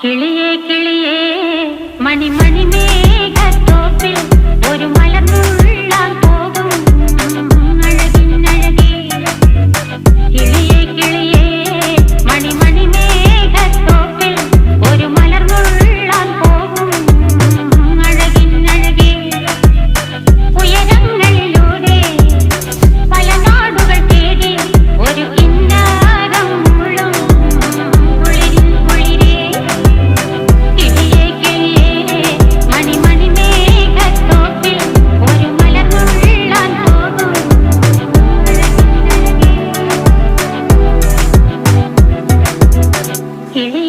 കിളിയേ കിളിയേ മണിമണി മേഘത്തോപ്പിൽ ഒരു മലർന്നുള്ളാൻ പോകും അഴകിനഴകേ. കിളിയേ കിളിയേ മണിമണി മേഘത്തോപ്പിൽ ഒരു മലർന്നുള്ളാൻ പോകും അഴകിനഴകേ. ഉയരങ്ങളിലൂടെ പല നാടുകൾ തേടി ഒരു കിന്നാരം മുള്ളും കുളിരിൻ കുളിരേ. കിളിയേ കിളിയേ മണിമണി മേഘത്തോപ്പിൽ ഒരു മലർന്നുള്ളാൻ പോകും അഴകിനഴകേ. കിളിയേ